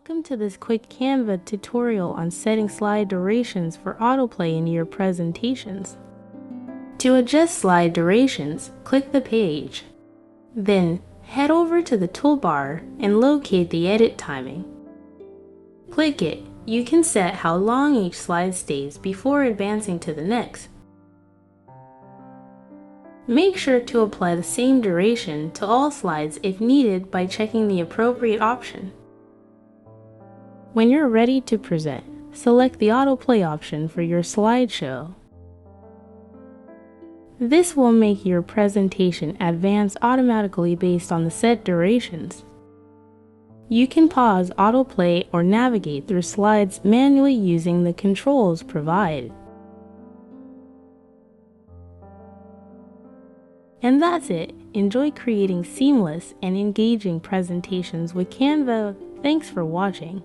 Welcome to this quick Canva tutorial on setting slide durations for autoplay in your presentations. To adjust slide durations, click the page. Then, head over to the toolbar and locate the edit timing. Click it. You can set how long each slide stays before advancing to the next. Make sure to apply the same duration to all slides if needed by checking the appropriate option. When you're ready to present, select the Autoplay option for your slideshow. This will make your presentation advance automatically based on the set durations. You can pause Autoplay or navigate through slides manually using the controls provided. And that's it. Enjoy creating seamless and engaging presentations with Canva. Thanks for watching.